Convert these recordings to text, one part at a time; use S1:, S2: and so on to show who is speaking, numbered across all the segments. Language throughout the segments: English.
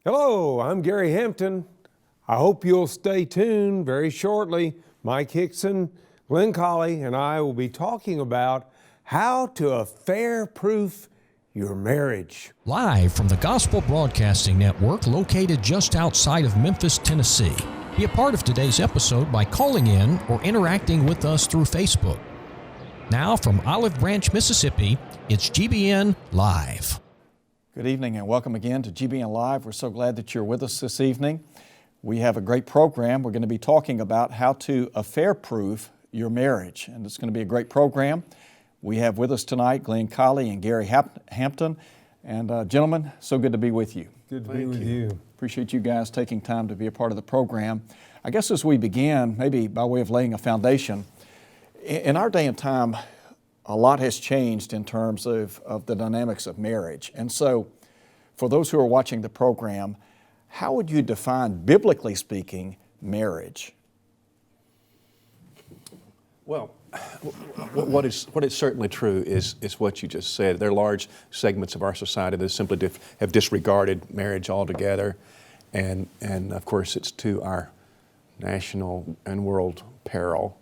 S1: Hello, I'm Gary Hampton. I hope you'll stay tuned. Very shortly, Mike Hickson, Glenn Colley, and I will be talking about how to affair-proof your marriage.
S2: Live from the Gospel Broadcasting Network located just outside of Memphis, Tennessee. Be a part of today's episode by calling in or interacting with us through Facebook. Now from Olive Branch, Mississippi, it's GBN Live.
S3: Good evening and welcome again to GBNLive. We're so glad that you're with us this evening. We have a great program. We're going to be talking about how to affair-proof your marriage, and it's going to be a great program. We have with us tonight Glenn Colley and Gary Hampton. And gentlemen, so good to be with you.
S1: Good to be with you.
S3: Appreciate you guys taking time to be a part of the program. I guess as we begin, maybe by way of laying a foundation, in our day and time, a lot has changed in terms of the dynamics of marriage. And so, for those who are watching the program, how would you define, biblically speaking, marriage?
S4: Well, what is certainly true is what you just said. There are large segments of our society that simply have disregarded marriage altogether, and of course it's to our national and world peril.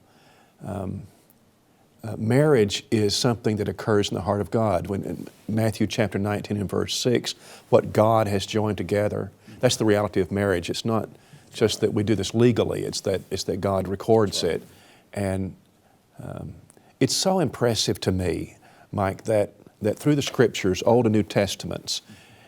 S4: Marriage is something that occurs in the heart of God. When in Matthew chapter 19 and verse 6, what God has joined together, that's the reality of marriage. It's not just that we do this legally, it's that God records it. And it's so impressive to me, Mike, that through the Scriptures, Old and New Testaments,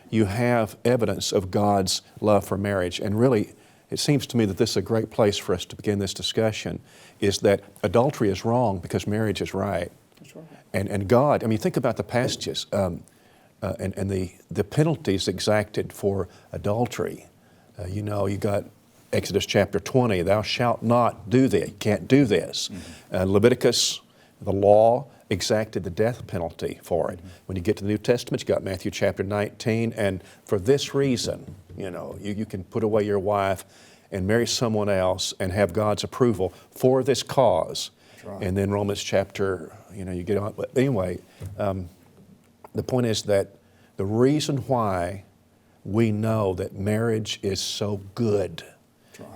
S4: you have evidence of God's love for marriage. And really, it seems to me that this is a great place for us to begin this discussion, is that adultery is wrong because marriage is right. That's right. And God, I mean, think about the passages and the penalties exacted for adultery. You got Exodus chapter 20, thou shalt not do this, you can't do this. Mm-hmm. Leviticus, the law, exacted the death penalty for it. Mm-hmm. When you get to the New Testament, you got Matthew chapter 19, and for this reason, you can put away your wife and marry someone else and have God's approval for this cause. Right. And then Romans chapter, you get on. But anyway, the point is that the reason why we know that marriage is so good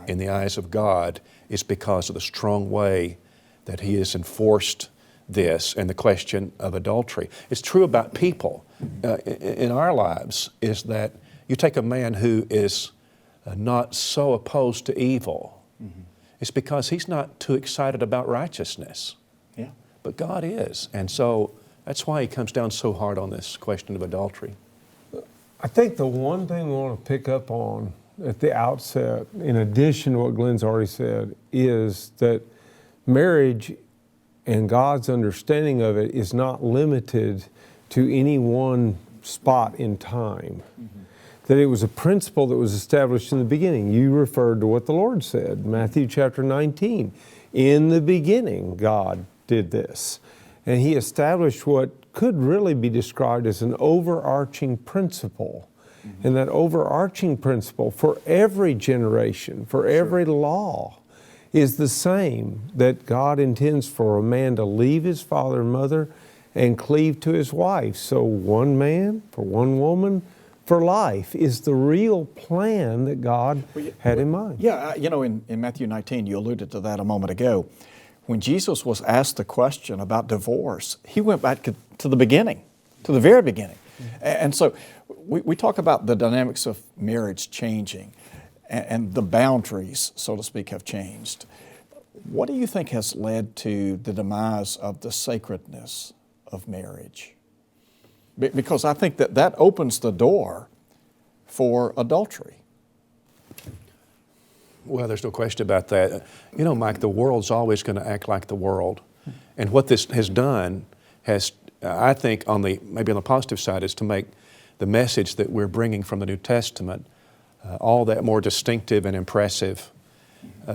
S4: in the eyes of God is because of the strong way that He has enforced this and the question of adultery. It's true about people in our lives, is that you take a man who is not so opposed to evil. Mm-hmm. It's because he's not too excited about righteousness. Yeah. But God is. And so that's why He comes down so hard on this question of adultery.
S1: I think the one thing we want to pick up on at the outset, in addition to what Glenn's already said, is that marriage and God's understanding of it is not limited to any one spot in time. Mm-hmm. That it was a principle that was established in the beginning. You referred to what the Lord said, Matthew chapter 19. In the beginning, God did this. And He established what could really be described as an overarching principle. Mm-hmm. And that overarching principle for every generation, for every law, is the same, that God intends for a man to leave his father and mother and cleave to his wife. So one man for one woman for life is the real plan that God had in mind.
S3: Yeah, in Matthew 19, you alluded to that a moment ago. When Jesus was asked the question about divorce, He went back to the beginning, to the very beginning. Mm-hmm. And so we talk about the dynamics of marriage changing and the boundaries, so to speak, have changed. What do you think has led to the demise of the sacredness of marriage? Because I think that opens the door for adultery.
S4: Well, there's no question about that. Mike, the world's always going to act like the world. And what this has done has, I think, maybe on the positive side, is to make the message that we're bringing from the New Testament all that more distinctive and impressive.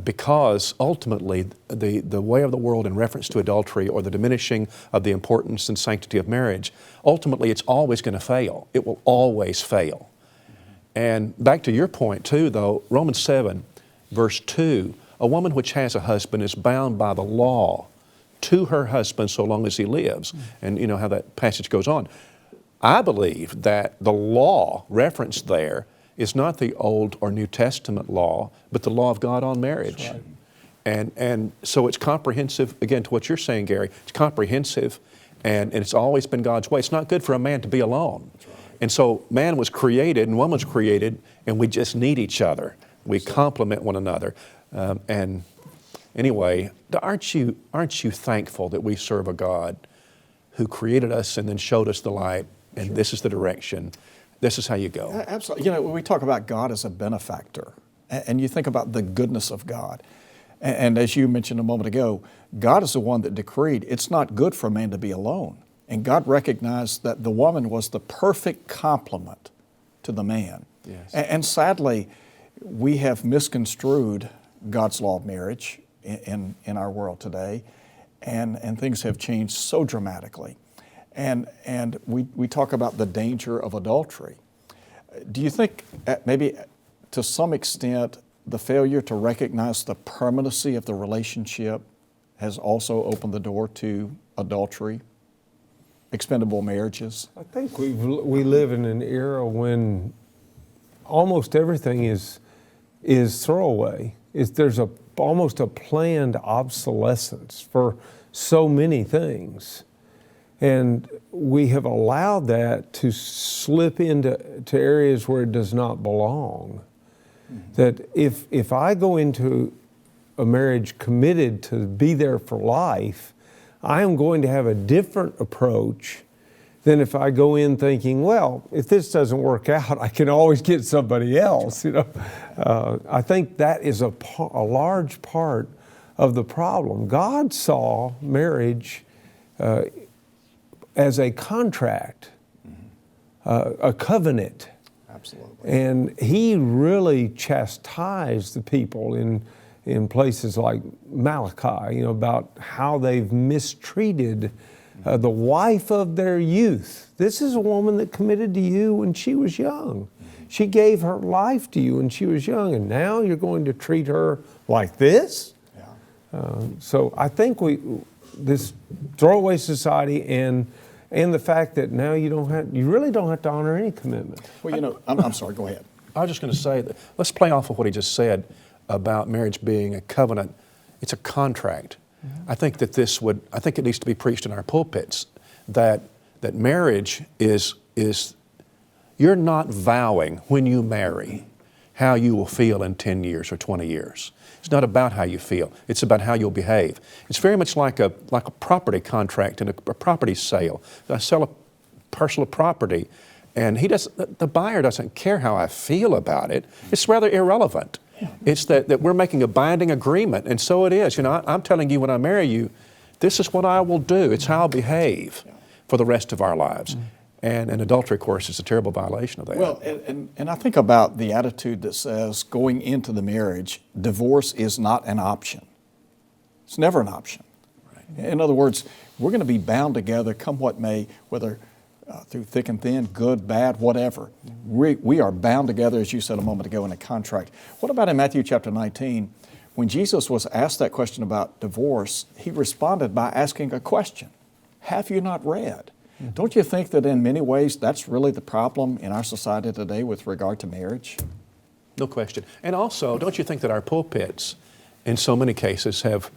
S4: Because ultimately, the way of the world in reference to adultery or the diminishing of the importance and sanctity of marriage, ultimately it's always going to fail. It will always fail. And back to your point too, though, Romans 7, verse 2, a woman which has a husband is bound by the law to her husband so long as he lives. And you know how that passage goes on. I believe that the law referenced there is not the Old or New Testament law, but the law of God on marriage.
S1: That's right.
S4: And so it's comprehensive, again, to what you're saying, Gary. It's comprehensive, and it's always been God's way. It's not good for a man to be alone. Right. And so man was created and woman was created, and we just need each other. We complement one another. And anyway, aren't you thankful that we serve a God who created us and then showed us the light, and sure, this is the direction, this is how you go?
S3: Absolutely. You know, when we talk about God as a benefactor, and you think about the goodness of God, and as you mentioned a moment ago, God is the one that decreed it's not good for a man to be alone. And God recognized that the woman was the perfect complement to the man.
S4: Yes.
S3: And sadly, we have misconstrued God's law of marriage in our world today, and things have changed so dramatically. And we talk about the danger of adultery. Do you think maybe to some extent the failure to recognize the permanency of the relationship has also opened the door to adultery, expendable marriages?
S1: I think we live in an era when almost everything is throwaway. There's almost a planned obsolescence for so many things. And we have allowed that to slip into areas where it does not belong. Mm-hmm. That if I go into a marriage committed to be there for life, I am going to have a different approach than if I go in thinking, well, if this doesn't work out, I can always get somebody else. You know, I think that is a large part of the problem. God saw marriage as a contract, a covenant.
S3: Absolutely.
S1: And He really chastised the people in places like Malachi, you know, about how they've mistreated the wife of their youth. This is a woman that committed to you when she was young. She gave her life to you when she was young, and now you're going to treat her like this?
S3: Yeah.
S1: So I think this throwaway society and the fact that now you really don't have to honor any commitment.
S3: Well, you know, I'm sorry, go ahead.
S4: I was just going to say that let's play off of what he just said about marriage being a covenant. It's a contract. Mm-hmm. I think it needs to be preached in our pulpits that marriage is you're not vowing when you marry how you will feel in 10 years or 20 years. It's not about how you feel. It's about how you'll behave. It's very much like a property contract and a property sale. I sell a parcel of property, and the buyer doesn't care how I feel about it. It's rather irrelevant. It's that we're making a binding agreement, and so it is. You know, I'm telling you when I marry you, this is what I will do. It's how I'll behave for the rest of our lives. And adultery, of course, is a terrible violation of that.
S3: Well, and I think about the attitude that says going into the marriage, divorce is not an option. It's never an option. Right. In other words, we're going to be bound together come what may, whether through thick and thin, good, bad, whatever. We are bound together, as you said a moment ago, in a contract. What about in Matthew chapter 19? When Jesus was asked that question about divorce, He responded by asking a question. Have you not read? Mm-hmm. Don't you think that in many ways that's really the problem in our society today with regard to marriage?
S4: No question. And also, don't you think that our pulpits, in so many cases, have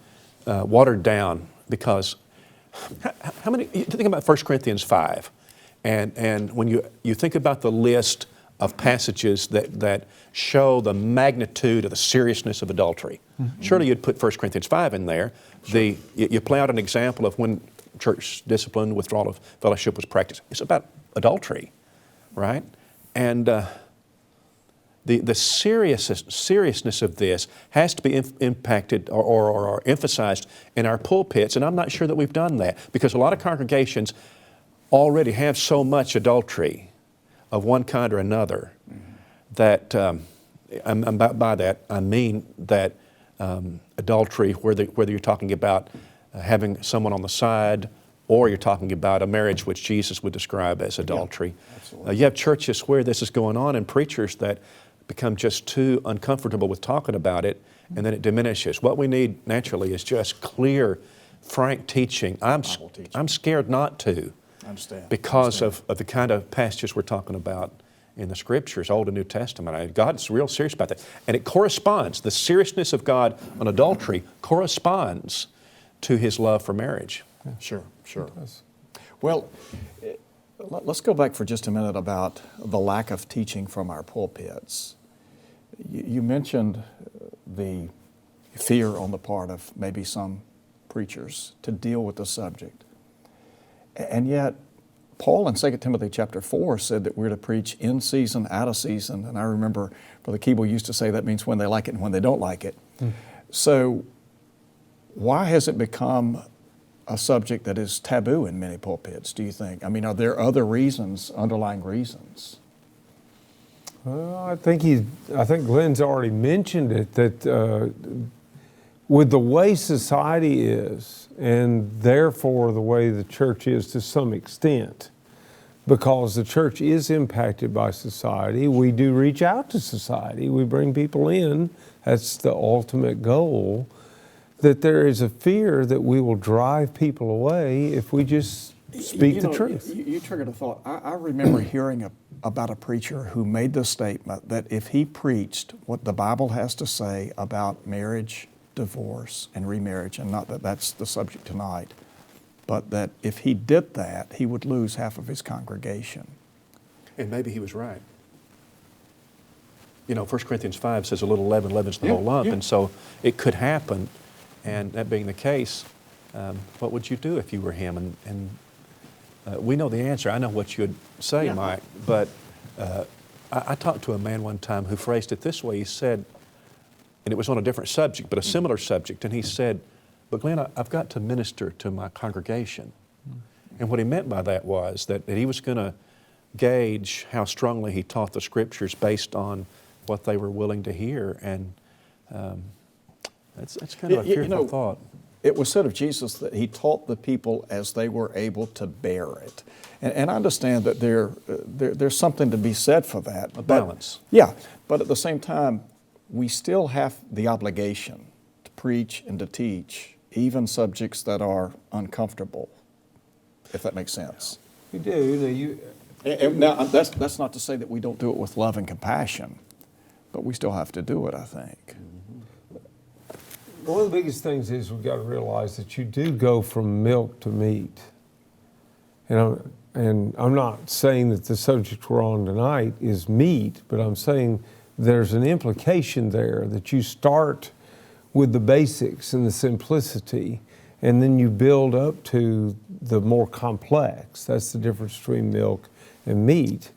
S4: watered down because how many, you think about 1 Corinthians 5, and when you think about the list of passages that show the magnitude of the seriousness of adultery, mm-hmm. surely you'd put 1 Corinthians 5 in there. Sure. You play out an example of when church discipline, withdrawal of fellowship was practiced. It's about adultery, right? And the seriousness of this has to be impacted or emphasized in our pulpits, and I'm not sure that we've done that because a lot of congregations already have so much adultery of one kind or another that, by that I mean that adultery, whether you're talking about having someone on the side or you're talking about a marriage which Jesus would describe as adultery.
S3: Yeah,
S4: you have churches where this is going on and preachers that become just too uncomfortable with talking about it, and then it diminishes. What we need naturally is just clear, frank teaching. I'm scared not to.
S3: I understand.
S4: Because of the kind of passages we're talking about in the Scriptures, Old and New Testament. God's real serious about that. And it corresponds, the seriousness of God on adultery corresponds to His love for marriage.
S3: Sure. Well, let's go back for just a minute about the lack of teaching from our pulpits. You mentioned the fear on the part of maybe some preachers to deal with the subject. And yet, Paul in 2 Timothy chapter 4 said that we're to preach in season, out of season. And I remember Brother Keeble used to say that means when they like it and when they don't like it. So why has it become a subject that is taboo in many pulpits, do you think? I mean, are there other reasons, underlying reasons?
S1: Well, I think Glenn's already mentioned it, that with the way society is, and therefore the way the church is to some extent, because the church is impacted by society, we do reach out to society. We bring people in. That's the ultimate goal. That there is a fear that we will drive people away if we just speak the truth.
S3: You triggered a thought. I remember hearing about a preacher who made the statement that if he preached what the Bible has to say about marriage, divorce, and remarriage, and not that that's the subject tonight, but that if he did that, he would lose half of his congregation.
S4: And maybe he was right. You know, 1 Corinthians 5 says a little leaven leavens the whole lump, and so it could happen. And that being the case, what would you do if you were him? And we know the answer. I know what you'd say, Mike, but I talked to a man one time who phrased it this way. He said, and it was on a different subject, but a similar subject, and he said, but Glenn, I've got to minister to my congregation. And what he meant by that was that he was going to gauge how strongly he taught the Scriptures based on what they were willing to hear. And that's kind of a fearful thought.
S3: It was said of Jesus that He taught the people as they were able to bear it. And I understand that there's something to be said for that.
S4: A balance.
S3: But at the same time, we still have the obligation to preach and to teach, even subjects that are uncomfortable, if that makes sense.
S1: You do.
S3: Now, that's not to say that we don't do it with love and compassion, but we still have to do it, I think.
S1: One of the biggest things is we've got to realize that you do go from milk to meat. And I'm not saying that the subject we're on tonight is meat, but I'm saying there's an implication there that you start with the basics and the simplicity, and then you build up to the more complex. That's the difference between milk and meat.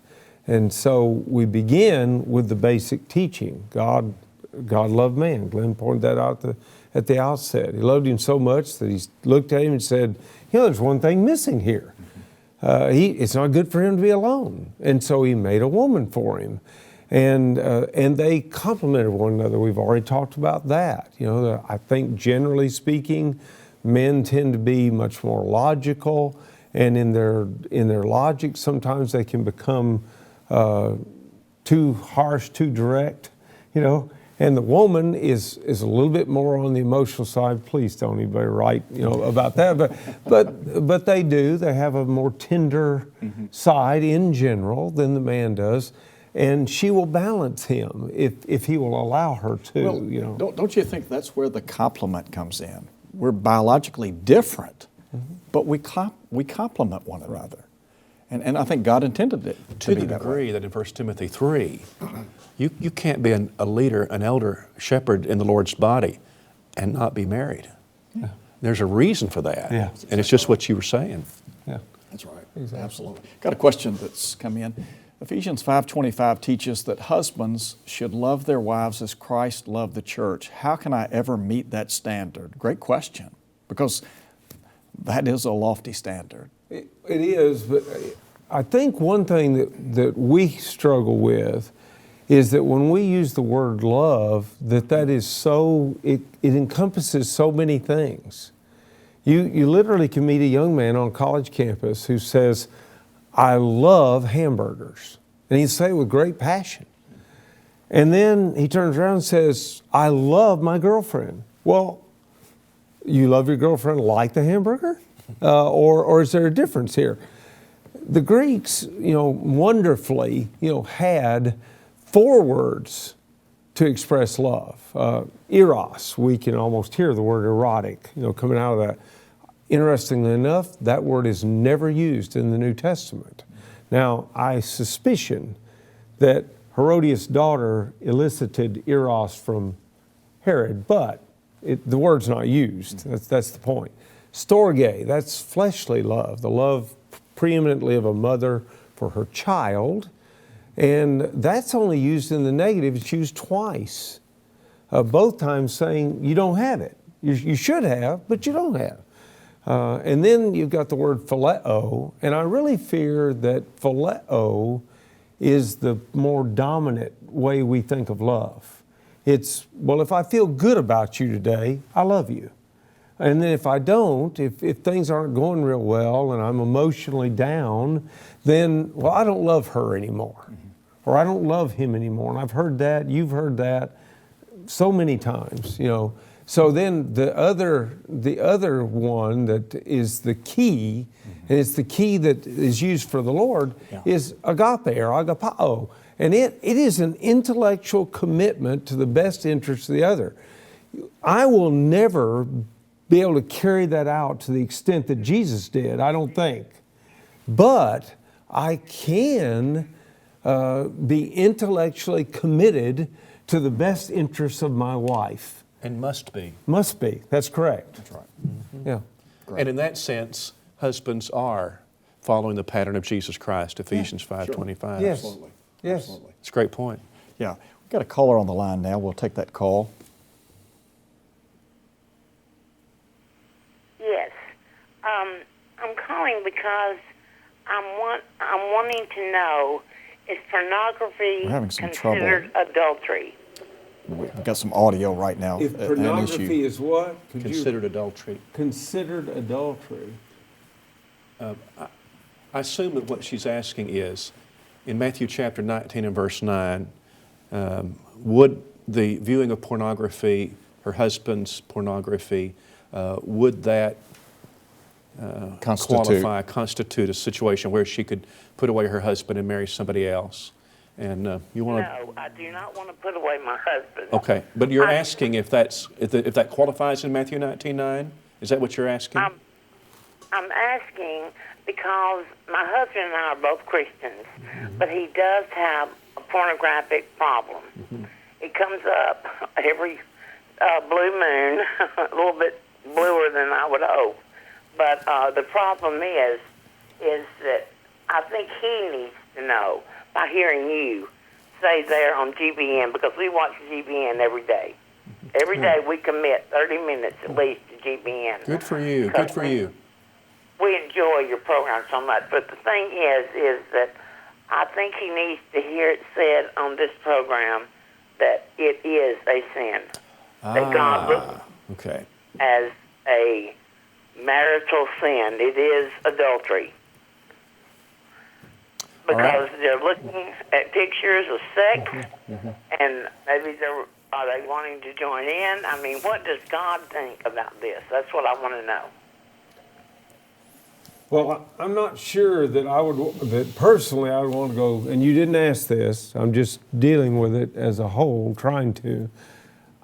S1: And so we begin with the basic teaching. God loved man. Glenn pointed that out at the outset. He loved him so much that he looked at him and said, there's one thing missing here. It's not good for him to be alone. And so He made a woman for him. And they complemented one another. We've already talked about that. I think generally speaking, men tend to be much more logical, and in their logic, sometimes they can become too harsh, too direct, And the woman is a little bit more on the emotional side. Please don't anybody write, about that. But they do. They have a more tender side in general than the man does. And she will balance him if he will allow her to.
S3: Well, don't you think that's where the complement comes in? We're biologically different, but we complement one another. And I think God intended it to be that way.
S4: To the degree that in 1 Timothy 3, you can't be a leader, an elder shepherd in the Lord's body and not be married. Yeah. There's a reason for that.
S1: Yeah.
S4: And it's just what you were saying.
S1: Yeah.
S3: That's right.
S1: Exactly.
S3: Absolutely. Got a question that's come in. Ephesians 5:25 teaches that husbands should love their wives as Christ loved the church. How can I ever meet that standard? Great question, because that is a lofty standard.
S1: It is, but I think one thing that we struggle with is that when we use the word love, that is so, it encompasses so many things. You literally can meet a young man on a college campus who says, I love hamburgers. And he'd say it with great passion. And then he turns around and says, I love my girlfriend. Well, you love your girlfriend like the hamburger? Or is there a difference here? the Greeks, wonderfully, had 4 words to express love. Eros, we can almost hear the word erotic, coming out of that. Interestingly enough, that word is never used in the New Testament. Now, I suspicion that Herodias' daughter elicited Eros from Herod, but the word's not used. That's the point. Storge, that's fleshly love, the love preeminently of a mother for her child. And that's only used in the negative. It's used twice, both times saying you don't have it. You should have, but you don't have. And then you've got the word phileo, and I really fear that phileo is the more dominant way we think of love. It's, well, if I feel good about you today, I love you. And then if I don't, if things aren't going real well and I'm emotionally down, then, well, I don't love her anymore. Or I don't love him anymore. And I've heard that, you've heard that so many times, So then the other one that is the key, and it's the key that is used for the Lord, is agape or agapao. And it is an intellectual commitment to the best interest of the other. I will never be able to carry that out to the extent that Jesus did, I don't think. But I can be intellectually committed to the best interests of my wife.
S4: And must be.
S1: Must be. That's correct.
S3: That's right.
S1: Yeah.
S3: Great.
S4: And in that sense, husbands are following the pattern of Jesus Christ, Ephesians 5:25.
S1: Yes.
S3: Absolutely.
S1: Yes.
S3: Absolutely.
S4: It's a great point.
S3: Yeah. We've got a caller on the line now. We'll take that call.
S5: Yes. I'm calling because I'm wanting to know, is pornography
S3: We're having some
S5: considered adultery?
S3: We've got some audio right now.
S1: If
S3: an
S1: pornography
S3: issue.
S1: is what?
S4: Considered adultery.
S1: Considered adultery.
S4: I assume that what she's asking is, in Matthew chapter 19 and verse 9, would the viewing of pornography, her husband's pornography, would that constitute a situation where she could put away her husband and marry somebody else? And you want to?
S5: No, I do not want to put away my husband.
S4: Okay, but you're asking if that qualifies in Matthew 19:9. Is that what you're asking?
S5: I'm asking because my husband and I are both Christians, but he does have a pornographic problem. It comes up every blue moon, a little bit bluer than I would hope. But the problem is that I think he needs to know by hearing you say there on GBN, because we watch GBN every day. Every day we commit 30 minutes at least to GBN.
S4: Good for you. Good for you.
S5: We enjoy your program so much. But the thing is that I think he needs to hear it said on this program that it is a sin. That God looks as a marital sin. It is adultery. Because they're looking at pictures of sex, and maybe are they wanting to join in? I mean, what does God think about this? That's what I want to know.
S1: Well, I'm not sure that personally I would want to go, and you didn't ask this, I'm just dealing with it as a whole, trying to.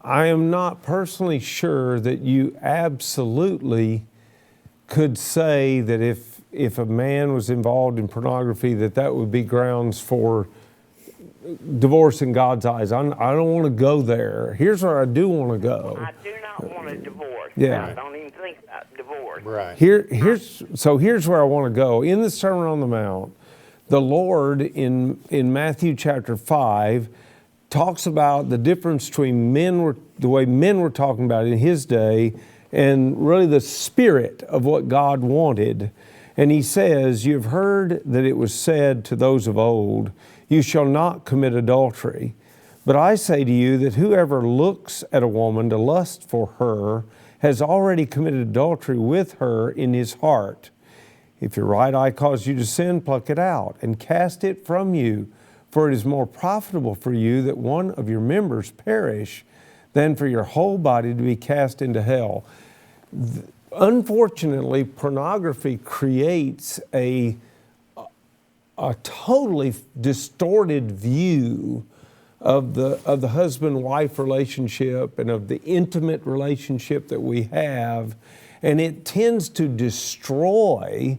S1: I am not personally sure that you absolutely could say that if a man was involved in pornography, that would be grounds for divorce in God's eyes. I don't want to go there. Here's where I do want to go.
S5: I do not want a divorce.
S1: Yeah.
S5: I don't even think about divorce.
S4: Right.
S1: Here's where I want to go. In the Sermon on the Mount, the Lord in Matthew chapter 5 talks about the difference between the way men were talking about it in his day and really the spirit of what God wanted. And he says, "You've heard that it was said to those of old, you shall not commit adultery. But I say to you that whoever looks at a woman to lust for her has already committed adultery with her in his heart. If your right eye causes you to sin, pluck it out and cast it from you. For it is more profitable for you that one of your members perish than for your whole body to be cast into hell." Unfortunately, pornography creates a a totally distorted view of the husband-wife relationship and of the intimate relationship that we have, and it tends to destroy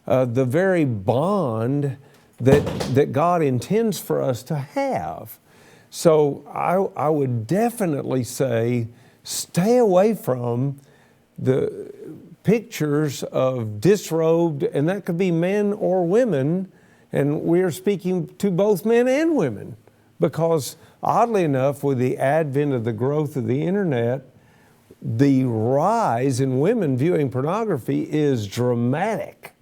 S1: the very bond that God intends for us to have. So I would definitely say stay away from the pictures of disrobed, and that could be men or women, and we are speaking to both men and women, because oddly enough, with the advent of the growth of the internet, the rise in women viewing pornography is dramatic.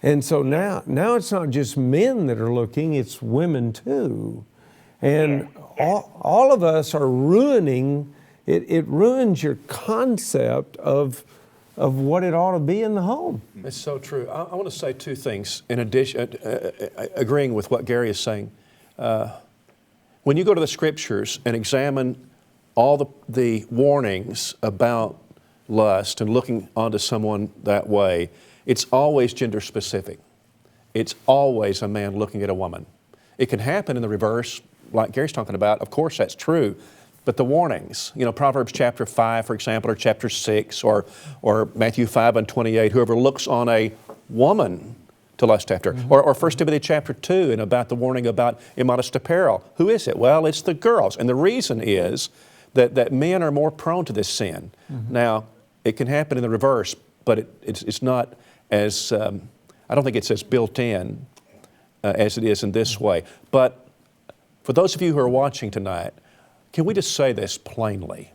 S1: And so now it's not just men that are looking, it's women too. And all of us are ruining, it ruins your concept of what it ought to be in the home.
S4: It's so true. I want to say two things in addition, agreeing with what Gary is saying. When you go to the Scriptures and examine all the warnings about lust and looking onto someone that way, it's always gender specific. It's always a man looking at a woman. It can happen in the reverse, like Gary's talking about. Of course, that's true. But the warnings, Proverbs chapter 5, for example, or chapter 6, or Matthew 5:28, whoever looks on a woman to lust after. Mm-hmm. Or 1 Timothy chapter 2, and about the warning about immodest apparel. Who is it? Well, it's the girls. And the reason is that men are more prone to this sin. Mm-hmm. Now, it can happen in the reverse, but it's not as, I don't think it's as built in as it is in this way. But for those of you who are watching tonight, can we just say this plainly?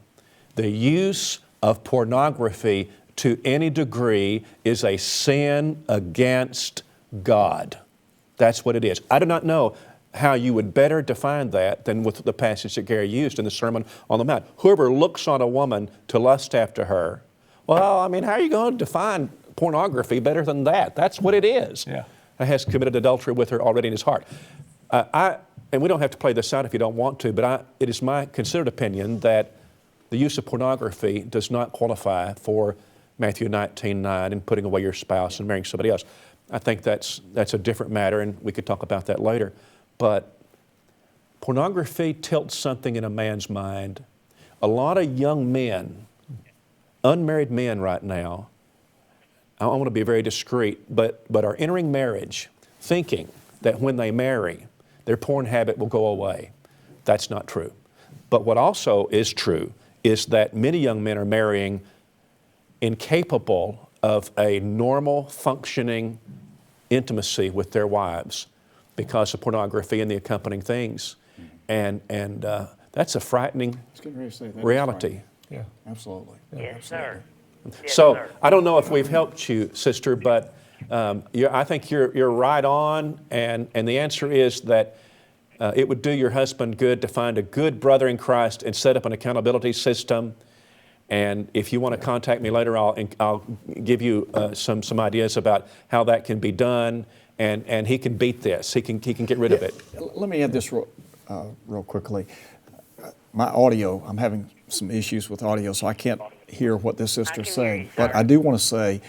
S4: The use of pornography to any degree is a sin against God. That's what it is. I do not know how you would better define that than with the passage that Gary used in the Sermon on the Mount. Whoever looks on a woman to lust after her, well, I mean, how are you going to define pornography better than that? That's what it is. Yeah. Has committed adultery with her already in his heart. And we don't have to play this out if you don't want to, but it is my considered opinion that the use of pornography does not qualify for Matthew 19:9 and putting away your spouse and marrying somebody else. I think that's a different matter, and we could talk about that later. But pornography tilts something in a man's mind. A lot of young men, unmarried men right now, I want to be very discreet, but are entering marriage thinking that when they marry, their porn habit will go away. That's not true. But what also is true is that many young men are marrying incapable of a normal functioning intimacy with their wives because of pornography and the accompanying things. And that's a frightening reality.
S3: Yeah, absolutely.
S5: Yeah, yes, absolutely. Sir. Yes,
S4: so
S5: sir.
S4: I don't know if we've helped you, sister, but I think you're right on, and the answer is that it would do your husband good to find a good brother in Christ and set up an accountability system. And if you want to contact me later, I'll give you some ideas about how that can be done, and he can beat this. He can get rid of it.
S3: Let me add this real quickly. My audio, I'm having some issues with audio, so I can't hear what this sister's saying. But I do want to say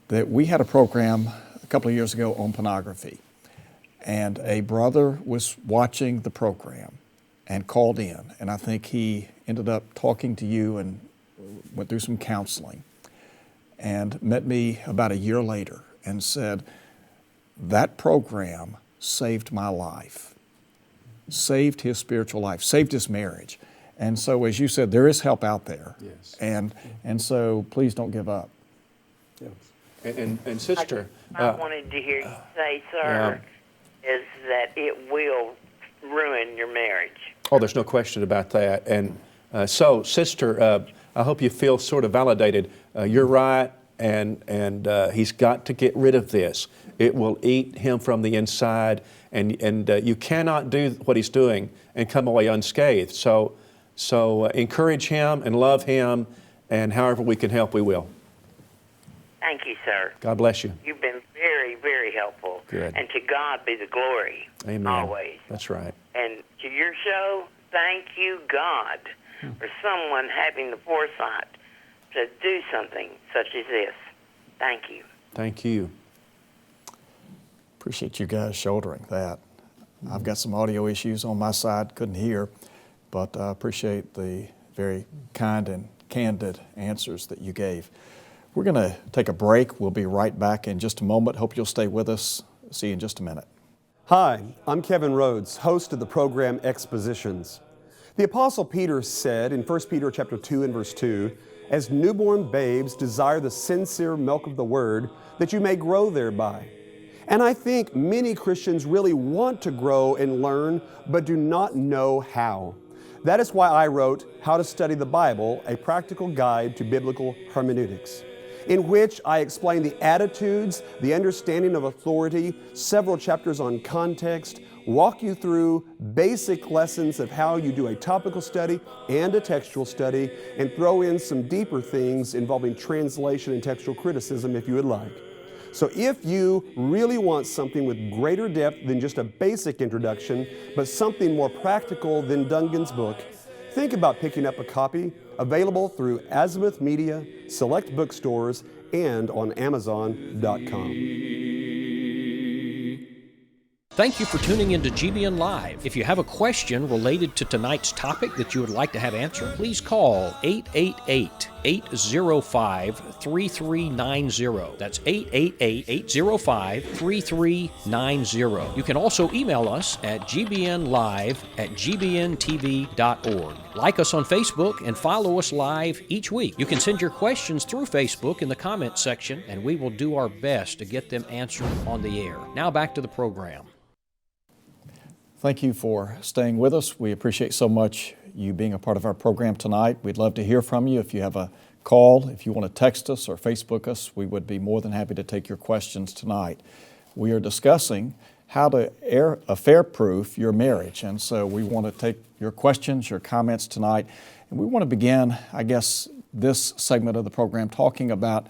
S3: that we had a program a couple of years ago on pornography, and a brother was watching the program and called in, and I think he ended up talking to you and went through some counseling and met me about a year later and said, that program saved my life, saved his spiritual life, saved his marriage. And so, as you said, there is help out there.
S4: Yes.
S3: And so please don't give up.
S4: Yes. And sister,
S5: I wanted to hear you say, sir, is that it will ruin your marriage.
S4: Oh, there's no question about that. And so, sister, I hope you feel sort of validated. You're right, and he's got to get rid of this. It will eat him from the inside, and you cannot do what he's doing and come away unscathed. So encourage him and love him, and however we can help, we will.
S5: Thank you, sir.
S4: God bless you.
S5: You've been very, very helpful.
S4: Good.
S5: And to God be the glory.
S4: Amen.
S5: Always.
S4: That's right.
S5: And to your show, thank you, God, for someone having the foresight to do something such as this. Thank you.
S4: Thank you.
S3: Appreciate you guys shouldering that. I've got some audio issues on my side, couldn't hear, but I appreciate the very kind and candid answers that you gave. We're going to take a break. We'll be right back in just a moment. Hope you'll stay with us. See you in just a minute.
S6: Hi, I'm Kevin Rhodes, host of the program Expositions. The Apostle Peter said in 1 Peter chapter 2 and verse 2, "As newborn babes desire the sincere milk of the Word, that you may grow thereby." And I think many Christians really want to grow and learn, but do not know how. That is why I wrote How to Study the Bible, a practical guide to biblical hermeneutics, in which I explain the attitudes, the understanding of authority, several chapters on context, walk you through basic lessons of how you do a topical study and a textual study, and throw in some deeper things involving translation and textual criticism if you would like. So if you really want something with greater depth than just a basic introduction, but something more practical than Dungan's book, think about picking up a copy, available through Azimuth Media, select bookstores, and on Amazon.com.
S2: Thank you for tuning into GBN Live. If you have a question related to tonight's topic that you would like to have answered, please call 888-805-3390. That's 888-805-3390. You can also email us at gbnlive@gbntv.org. Like us on Facebook and follow us live each week. You can send your questions through Facebook in the comments section, and we will do our best to get them answered on the air. Now back to the program.
S3: Thank you for staying with us. We appreciate so much you being a part of our program tonight. We'd love to hear from you. If you have a call, if you want to text us or Facebook us, we would be more than happy to take your questions tonight. We are discussing how to affair-proof your marriage, and so we want to take your questions, your comments tonight, and we want to begin, I guess, this segment of the program talking about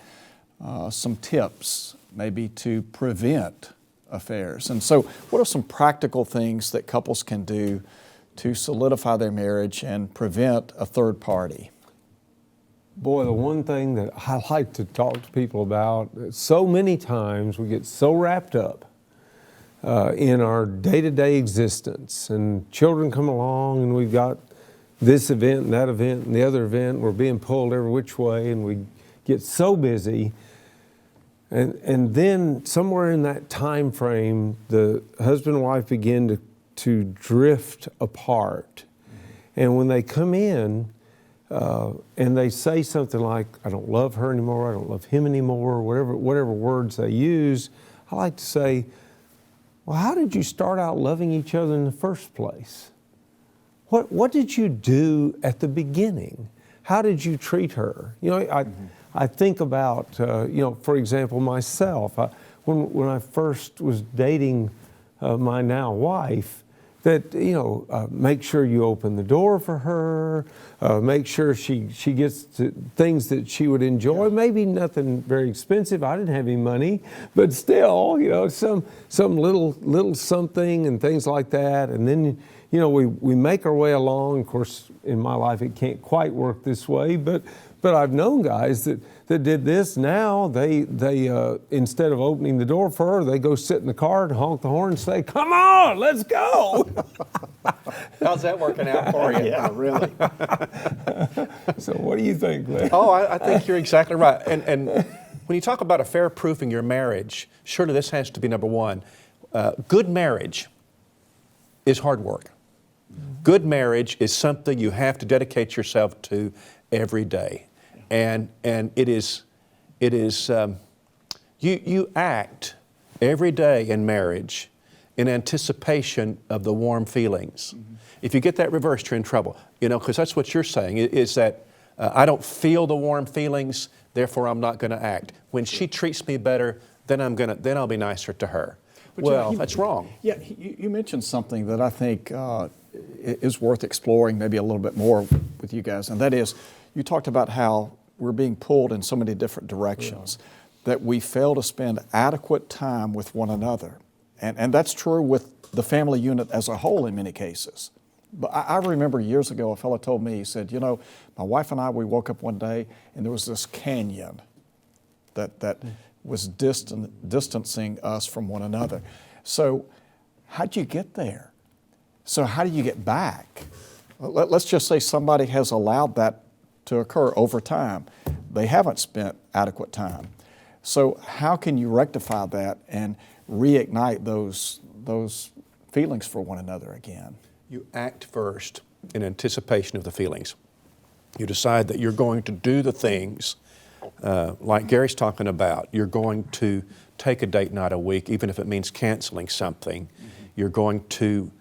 S3: some tips maybe to prevent affairs. And so what are some practical things that couples can do to solidify their marriage and prevent a third party?
S1: Boy, the one thing that I like to talk to people about, so many times we get so wrapped up in our day-to-day existence, and children come along and we've got this event and that event and the other event, we're being pulled every which way, and we get so busy. And then somewhere in that time frame, the husband and wife begin to drift apart. And when they come in and they say something like, "I don't love her anymore, I don't love him anymore," whatever words they use, I like to say, well, how did you start out loving each other in the first place? What did you do at the beginning? How did you treat her? You know, I think about, for example, myself. When I first was dating my now wife, that, make sure you open the door for her, make sure she gets to things that she would enjoy. Maybe nothing very expensive. I didn't have any money, but still, some little something and things like that. And then, we make our way along. Of course, in my life, it can't quite work this way, but I've known guys that did this. Now they instead of opening the door for her, they go sit in the car and honk the horn and say, "Come on, let's go."
S4: How's that working out for you?
S3: Yeah, really.
S1: So what do you think, Glenn?
S4: Oh, I think you're exactly right. And when you talk about affair-proofing your marriage, surely this has to be number one. Good marriage is hard work. Good marriage is something you have to dedicate yourself to every day. And it is you act every day in marriage in anticipation of the warm feelings. Mm-hmm. If you get that reversed, you're in trouble. Because that's what you're saying, is that I don't feel the warm feelings, therefore I'm not going to act. When she treats me better, then I'll be nicer to her. But that's wrong.
S3: Yeah, you mentioned something that I think is worth exploring maybe a little bit more with you guys, and that is, you talked about how we're being pulled in so many different directions, that we fail to spend adequate time with one another. And that's true with the family unit as a whole in many cases. But I remember years ago, a fellow told me, he said, my wife and I, we woke up one day and there was this canyon that was distancing us from one another. So how'd you get there? So how do you get back? Let's just say somebody has allowed that to occur over time. They haven't spent adequate time. So how can you rectify that and reignite those feelings for one another again?
S4: You act first in anticipation of the feelings. You decide that you're going to do the things like Gary's talking about. You're going to take a date night a week, even if it means canceling something. Mm-hmm. You're going to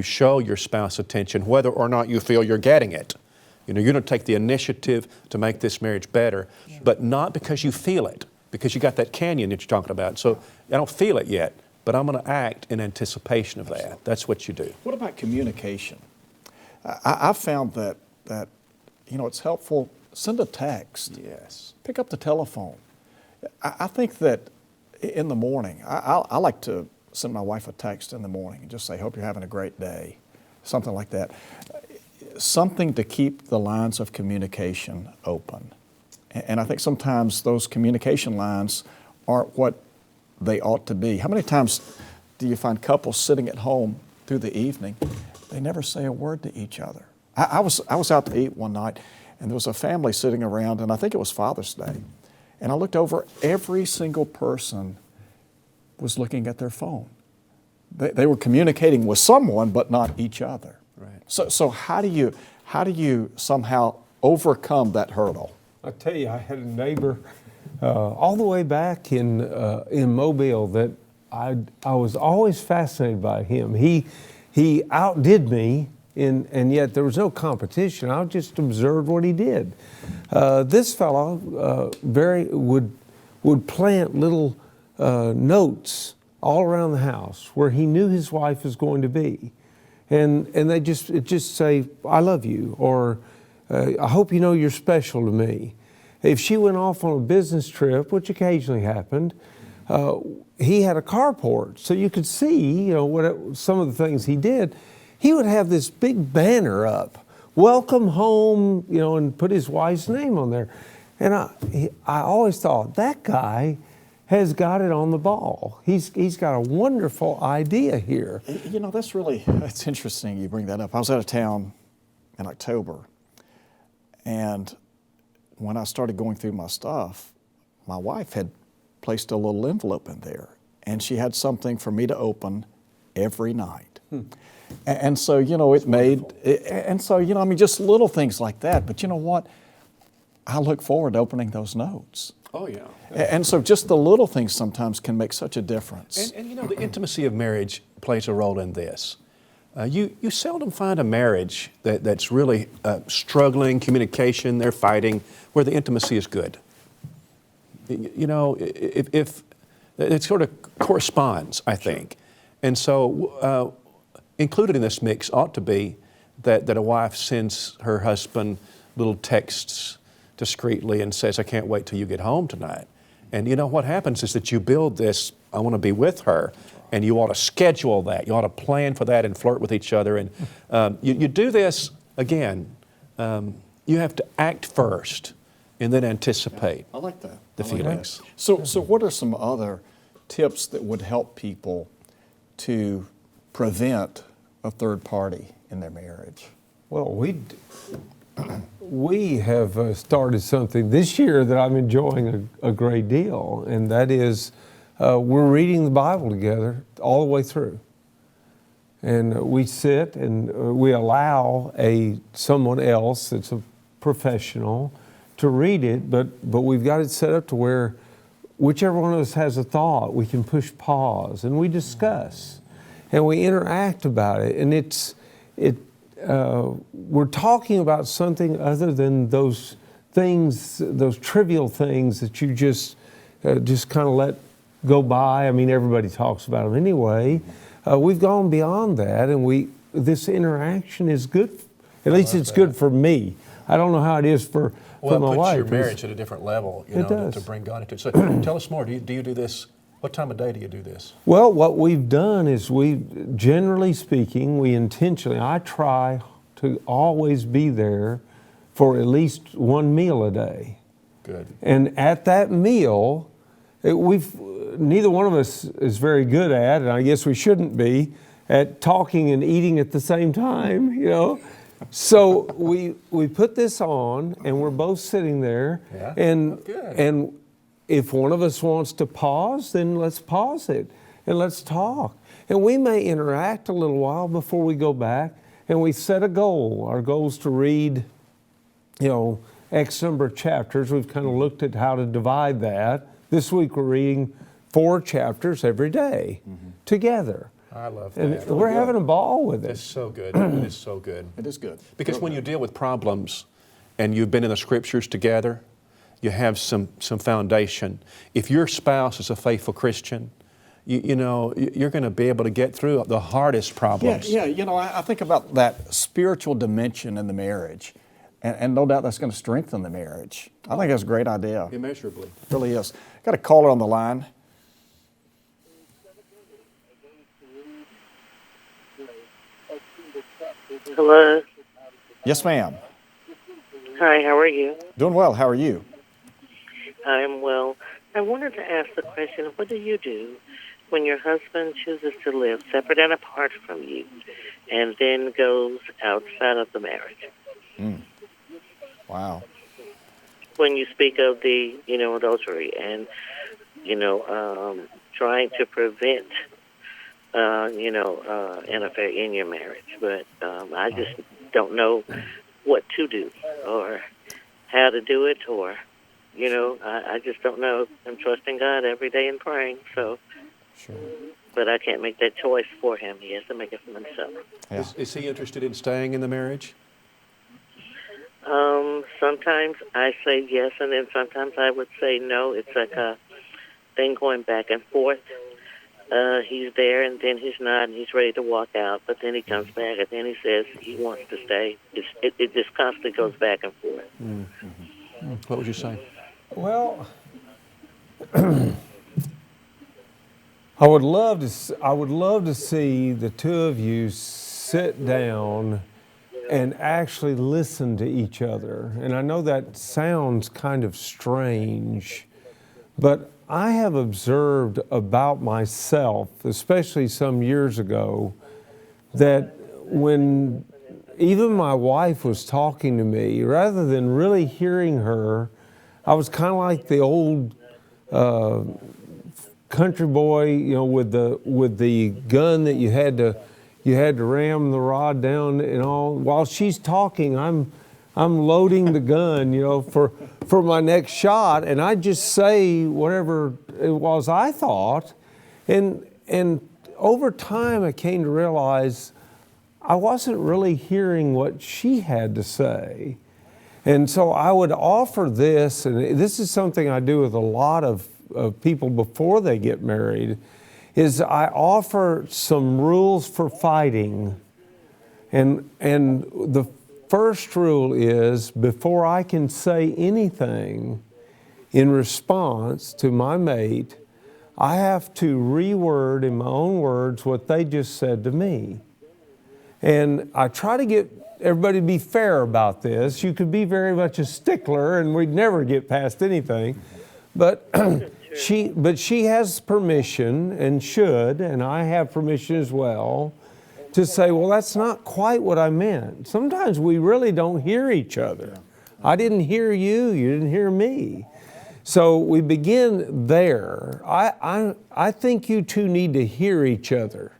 S4: show your spouse attention, whether or not you feel you're getting it. You know, you're going to take the initiative to make this marriage better, but not because you feel it, because you got that canyon that you're talking about. So I don't feel it yet, but I'm going to act in anticipation of that. That's what you do.
S3: What about communication? I've found that it's helpful. Send a text.
S4: Yes.
S3: Pick up the telephone. I think that in the morning, I like to send my wife a text in the morning and just say, hope you're having a great day, something like that. Something to keep the lines of communication open. And I think sometimes those communication lines aren't what they ought to be. How many times do you find couples sitting at home through the evening, they never say a word to each other? I was out to eat one night, and there was a family sitting around, and I think it was Father's Day. And I looked over, every single person was looking at their phone. They were communicating with someone, but not each other.
S4: Right.
S3: So how do you somehow overcome that hurdle?
S1: I tell you, I had a neighbor all the way back in Mobile that I was always fascinated by him. He outdid me, and yet there was no competition. I just observed what he did. This fellow would plant little notes all around the house where he knew his wife was going to be, and it just say, "I love you," or "I hope you know you're special to me." If she went off on a business trip, which occasionally happened, he had a carport, so you could see, some of the things he did. He would have this big banner up, "Welcome home," and put his wife's name on there. And I always thought, that guy has got it on the ball. He's got a wonderful idea here.
S3: That's interesting you bring that up. I was out of town in October, and when I started going through my stuff, my wife had placed a little envelope in there, and she had something for me to open every night. And so, just little things like that. But you know what? I look forward to opening those notes.
S4: Oh, yeah.
S3: And so just the little things sometimes can make such a difference.
S4: And the intimacy of marriage plays a role in this. You seldom find a marriage that's really struggling, communication, they're fighting, where the intimacy is good. If it sort of corresponds, I think. And so included in this mix ought to be that a wife sends her husband little texts discreetly and says, "I can't wait till you get home tonight." And what happens is that you build this, "I want to be with her," and you ought to schedule that. You ought to plan for that and flirt with each other. And you do this, again, you have to act first and then anticipate
S3: I like that.
S4: the feelings.
S3: So what are some other tips that would help people to prevent a third party in their marriage?
S1: Well, we have started something this year that I'm enjoying a great deal, and that is we're reading the Bible together all the way through. And we sit and we allow someone else that's a professional to read it, but we've got it set up to where whichever one of us has a thought, we can push pause and we discuss and we interact about it. And we're talking about something other than those things, those trivial things that you just kind of let go by. I mean, everybody talks about them anyway. We've gone beyond that, and this interaction is good. At least it's good for me. I don't know how it is for my wife.
S4: Well, it puts your marriage at a different level,
S1: does.
S4: to bring God into it. So tell us more. Do you do this? What time of day do you do this?
S1: Well, what we've done is generally speaking, I try to always be there for at least one meal a day.
S4: Good.
S1: And at that meal, neither one of us is very good at, and I guess we shouldn't be, at talking and eating at the same time, you know. So we put this on, and we're both sitting there,
S4: Yeah.
S1: and
S4: Good.
S1: and if one of us wants to pause, then let's pause it and let's talk. And we may interact a little while before we go back, and we set a goal. Our goal is to read, you know, X number of chapters. We've kind of looked at how to divide that. This week we're reading 4 chapters every day together.
S4: I love
S1: And
S4: that.
S1: we're having a ball with
S4: It's
S1: it.
S4: so good. It is so good.
S3: It is good.
S4: Because when you deal with problems and you've been in the scriptures together, you have some foundation. If your spouse is a faithful Christian, you know, you're going to be able to get through the hardest problems.
S3: Yeah, you know, I think about that spiritual dimension in the marriage, and no doubt that's going to strengthen the marriage. I think that's a great idea.
S4: Immeasurably.
S3: It really is. Got a caller on the line.
S7: Hello.
S3: Yes, ma'am.
S7: Hi, how are you?
S3: Doing well. How are you?
S7: I'm well. I wanted to ask the question, what do you do when your husband chooses to live separate and apart from you and then goes outside of the marriage?
S3: Wow.
S7: When you speak of the, adultery and, trying to prevent, an affair in your marriage. But I just don't know what to do or how to do it or, I just don't know. I'm trusting God every day and praying, so.
S3: Sure.
S7: But I can't make that choice for him. He has to make it for himself.
S3: Yeah.
S4: Is he interested in staying in the marriage?
S7: Sometimes I say yes, and then sometimes I would say no. It's like a thing going back and forth. He's there, and then he's not, and he's ready to walk out, but then he comes back, and then he says he wants to stay. It just constantly goes back and forth.
S4: What would you say?
S1: Well, I would love to see the two of you sit down and actually listen to each other. And I know that sounds kind of strange, but I have observed about myself, especially some years ago, that when even my wife was talking to me, rather than really hearing her, I was kind of like the old country boy, with the gun that you had to ram the rod down and all. While she's talking, I'm loading the gun, for my next shot, and I just say whatever it was I thought, and over time I came to realize I wasn't really hearing what she had to say. And so I would offer this, and this is something I do with a lot of people before they get married, is I offer some rules for fighting. And the first rule is, before I can say anything in response to my mate, I have to reword in my own words what they just said to me. And I try to get everybody to be fair about this. You could be very much a stickler and we'd never get past anything. But she has permission and should, and I have permission as well, to say, well, that's not quite what I meant. Sometimes we really don't hear each other. I didn't hear you, you didn't hear me. So we begin there. I think you two need to hear each other.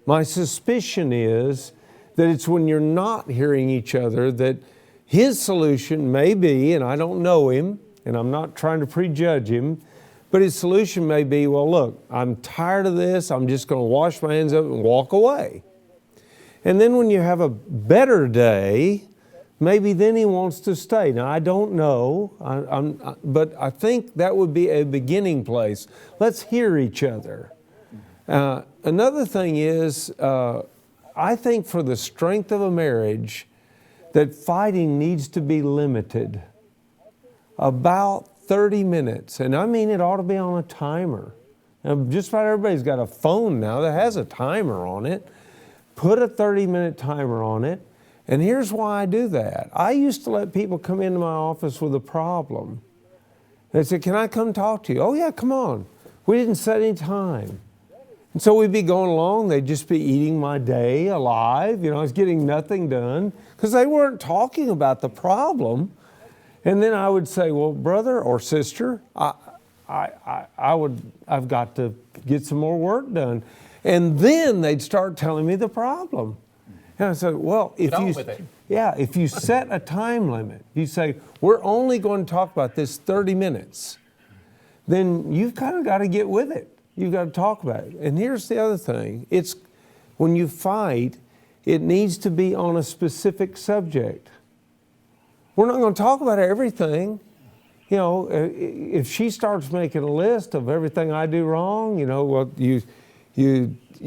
S1: My suspicion is that it's when you're not hearing each other that his solution may be, and I don't know him, and I'm not trying to prejudge him, but his solution may be, well, look, I'm tired of this. I'm just going to wash my hands up and walk away. And then when you have a better day, maybe then he wants to stay. Now, I don't know, but I think that would be a beginning place. Let's hear each other. Another thing is, I think for the strength of a marriage, that fighting needs to be limited. About 30 minutes, and I mean it ought to be on a timer. Now, just about everybody's got a phone now that has a timer on it. Put a 30-minute timer on it, and here's why I do that. I used to let people come into my office with a problem, They said, can I come talk to you? Oh yeah, come on. We didn't set any time. And so we'd be going along, they'd just be eating my day alive. I was getting nothing done because they weren't talking about the problem. And then I would say, well, brother or sister, I've got to get some more work done. And then they'd start telling me the problem. And I said, well, if you set a time limit, you say, we're only going to talk about this 30 minutes, then you've kind of got to get with it. You've got to talk about it. And here's the other thing. It's when you fight, it needs to be on a specific subject. We're not going to talk about everything. If she starts making a list of everything I do wrong, well, you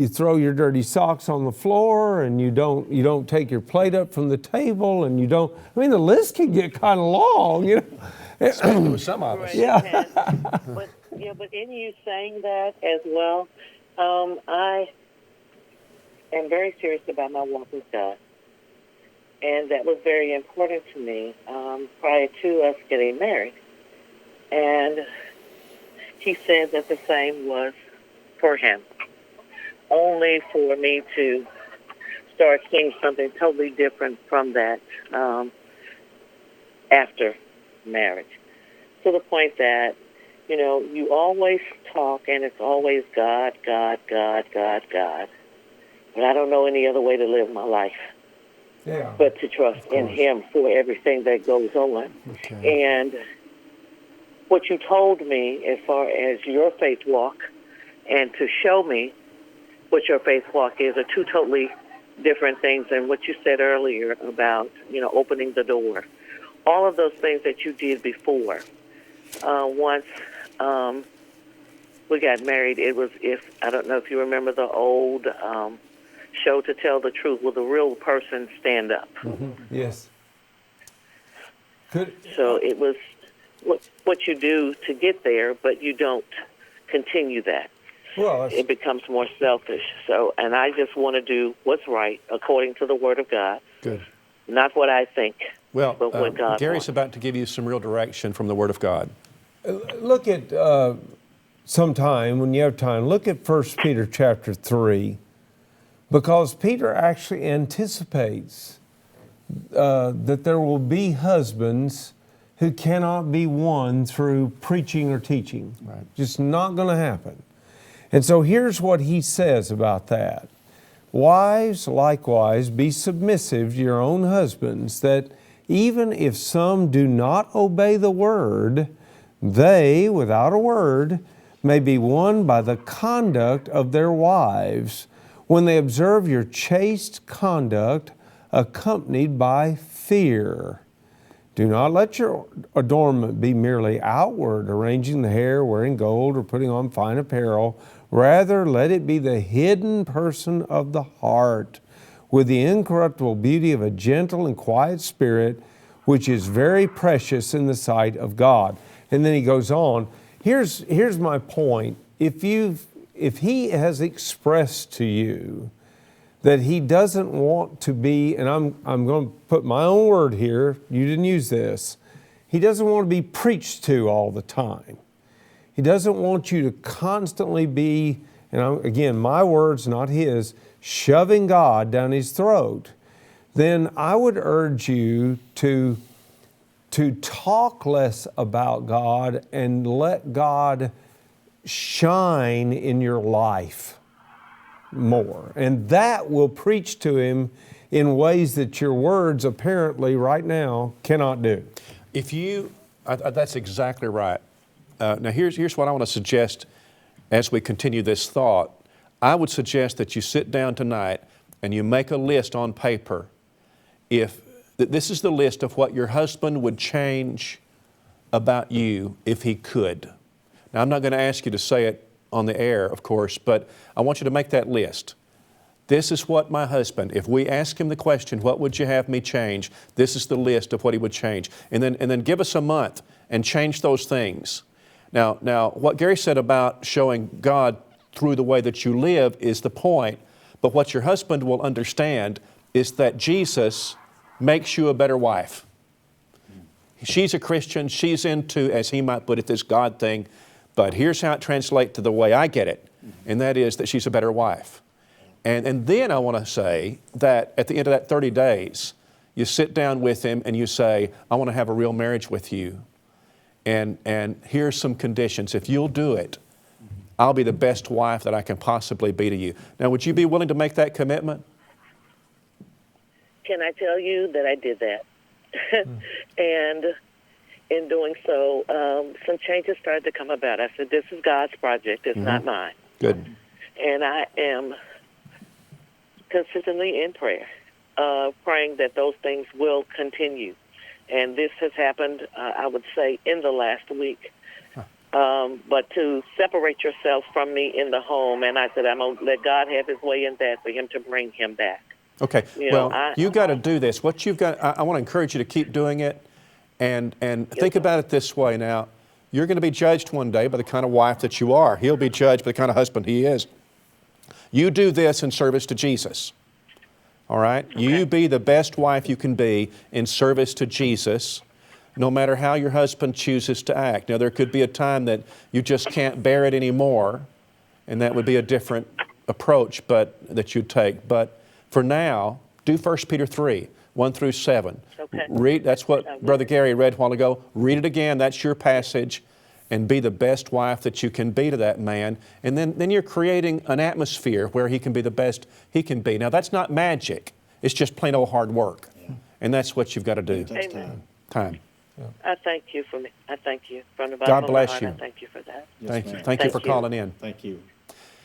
S1: throw your dirty socks on the floor, and you don't take your plate up from the table, and the list can get kind of long,
S4: Especially with some of us.
S1: Yeah.
S7: But in you saying that as well, I am very serious about my walk with God. And that was very important to me prior to us getting married. And he said that the same was for him. Only for me to start seeing something totally different from that after marriage. To the point that, you always talk and it's always God, God, God, God, God. But I don't know any other way to live my life.
S1: Yeah.
S7: But to trust in Him for everything that goes on.
S4: Okay.
S7: And what you told me as far as your faith walk and to show me what your faith walk is are two totally different things than what you said earlier about, opening the door. All of those things that you did before. Once we got married, it was, I don't know if you remember the old show To Tell the Truth, will the real person stand up?
S1: Mm-hmm. Yes.
S7: So it was what you do to get there, but you don't continue that.
S1: Well,
S7: it becomes more selfish. So, and I just want to do what's right according to the Word of God.
S4: Good.
S7: Not what I think,
S4: well,
S7: but what God
S4: Gary's
S7: wants.
S4: about to give you some real direction from the Word of God.
S1: Look at sometime when you have time. Look at 1 Peter chapter 3, because Peter actually anticipates that there will be husbands who cannot be won through preaching or teaching.
S4: Right.
S1: Just not going to happen. And so here's what he says about that. Wives, likewise, be submissive to your own husbands, that even if some do not obey the word, they, without a word, may be won by the conduct of their wives, when they observe your chaste conduct accompanied by fear. Do not let your adornment be merely outward, arranging the hair, wearing gold, or putting on fine apparel. Rather, let it be the hidden person of the heart, with the incorruptible beauty of a gentle and quiet spirit, which is very precious in the sight of God. And then he goes on. Here's my point. If he has expressed to you that he doesn't want to be, and I'm going to put my own word here, you didn't use this, he doesn't want to be preached to all the time. He doesn't want you to constantly be, and again, my words, not his, shoving God down his throat. Then I would urge you to talk less about God and let God shine in your life more. And that will preach to him in ways that your words apparently right now cannot do.
S4: That's exactly right. Now here's what I want to suggest as we continue this thought. I would suggest that you sit down tonight and you make a list on paper. This is the list of what your husband would change about you if he could. Now I'm not going to ask you to say it on the air, of course, but I want you to make that list. This is what my husband, if we ask him the question, what would you have me change? This is the list of what he would change. And then give us a month and change those things. Now, what Gary said about showing God through the way that you live is the point, but what your husband will understand is that Jesus makes you a better wife. she's a Christian, she's into, as he might put it, this God thing, but here's how it translates to the way I get it, and that is that she's a better wife. And then I want to say that at the end of that 30 days, you sit down with him and you say, I want to have a real marriage with you. And here's some conditions. If you'll do it, I'll be the best wife that I can possibly be to you. Now, would you be willing to make that commitment?
S7: Can I tell you that I did that? And in doing so, some changes started to come about. I said, this is God's project. It's not mine.
S4: Good.
S7: And I am consistently in prayer, praying that those things will continue. And this has happened, I would say, in the last week. But to separate yourself from me in the home, and I said, I'm going to let God have his way in that for him to bring him back.
S4: Okay, you've got to do this. What you've got, I want to encourage you to keep doing it, and think about it this way now. You're going to be judged one day by the kind of wife that you are. He'll be judged by the kind of husband he is. You do this in service to Jesus, all right? Okay. You be the best wife you can be in service to Jesus, no matter how your husband chooses to act. Now, there could be a time that you just can't bear it anymore, and that would be a different approach that you'd take. But for now, do 1 Peter 3, 1 through 7. Okay. That's what Brother Gary read a while ago. Read it again. That's your passage. And be the best wife that you can be to that man. And then you're creating an atmosphere where he can be the best he can be. Now, that's not magic. It's just plain old hard work. Yeah. And that's what you've got to do.
S7: Amen.
S4: Time.
S7: Yeah. I thank you I thank you from the bottom
S4: God bless
S7: of my
S4: you.
S7: heart. I thank you for that.
S3: Yes,
S4: thank you.
S3: Ma'am.
S4: Thank you for calling in.
S3: Thank you.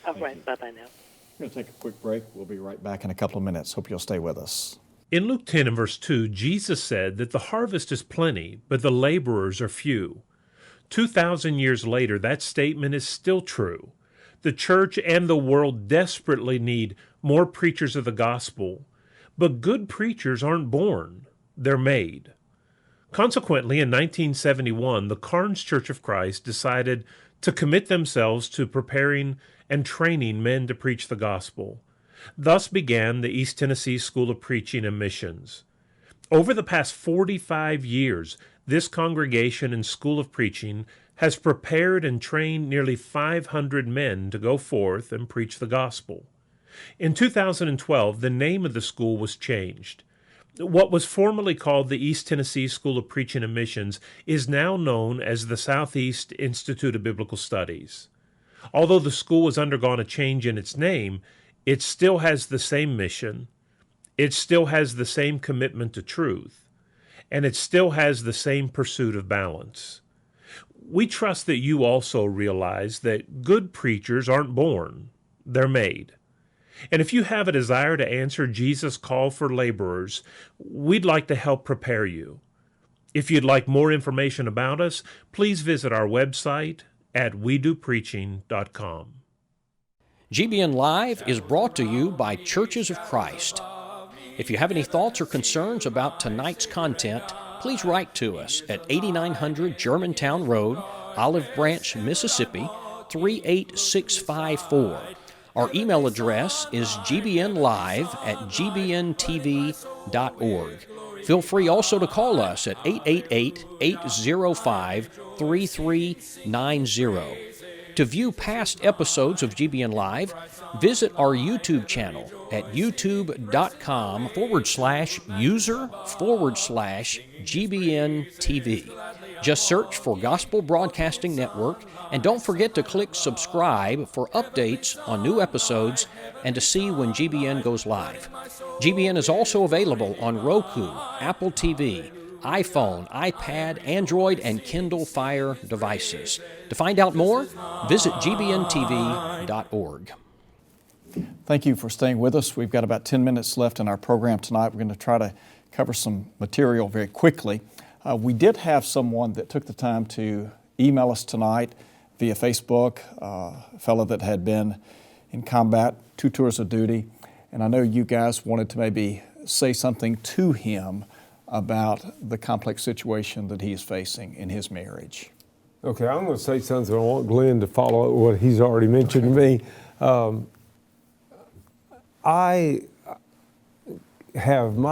S7: All right. Bye-bye now.
S3: We're going to take a quick break. We'll be right back in a couple of minutes. Hope you'll stay with us.
S8: In Luke 10 and verse 2, Jesus said that the harvest is plenty, but the laborers are few. 2,000 years later, that statement is still true. The church and the world desperately need more preachers of the gospel, but good preachers aren't born, they're made. Consequently, in 1971, the Carnes Church of Christ decided to commit themselves to preparing and training men to preach the gospel. Thus began the East Tennessee School of Preaching and Missions. Over the past 45 years, this congregation and School of Preaching has prepared and trained nearly 500 men to go forth and preach the gospel. In 2012, the name of the school was changed. What was formerly called the East Tennessee School of Preaching and Missions is now known as the Southeast Institute of Biblical Studies. Although the school has undergone a change in its name, it still has the same mission, it still has the same commitment to truth, and it still has the same pursuit of balance. We trust that you also realize that good preachers aren't born, they're made. And if you have a desire to answer Jesus' call for laborers, we'd like to help prepare you. If you'd like more information about us, please visit our website at wedopreaching.com.
S2: GBNLive is brought to you by Churches of Christ. If you have any thoughts or concerns about tonight's content, please write to us at 8900 Germantown Road, Olive Branch, Mississippi, 38654. Our email address is gbnlive@gbntv.org. Feel free also to call us at 888-805-3390. To view past episodes of GBN Live, visit our YouTube channel at youtube.com/user/GBN TV. Just search for Gospel Broadcasting Network, and don't forget to click subscribe for updates on new episodes and to see when GBN goes live. GBN is also available on Roku, Apple TV, iPhone, iPad, Android, and Kindle Fire devices. To find out more, visit gbntv.org.
S3: Thank you for staying with us. We've got about 10 minutes left in our program tonight. We're going to try to cover some material very quickly. We did have someone that took the time to email us tonight via Facebook, a fellow that had been in combat, 2 tours of duty, and I know you guys wanted to maybe say something to him about the complex situation that he is facing in his marriage.
S1: Okay, I'm going to say something. I want Glenn to follow up what he's already mentioned to me. My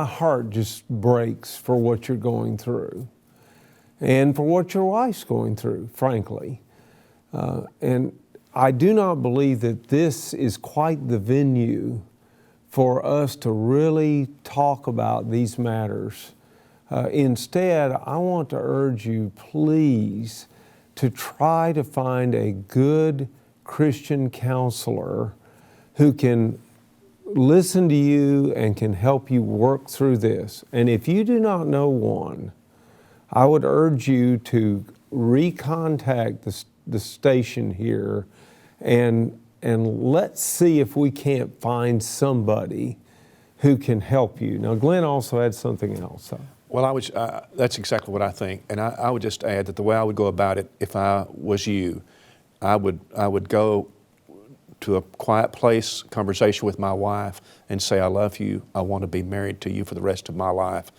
S1: heart just breaks for what you're going through. and for what your wife's going through, frankly. And I do not believe that this is quite the venue for us to really talk about these matters. Instead, I want to urge you, please, to try to find a good Christian counselor who can listen to you and can help you work through this. And if you do not know one, I would urge you to recontact the station here and let's see if we can't find somebody who can help you. Now, Glenn also had something else.
S4: Well, that's exactly what I think. And I would just add that the way I would go about it if I was you, I would go to a quiet place, conversation with my wife, and say, I love you. I want to be married to you for the rest of my life.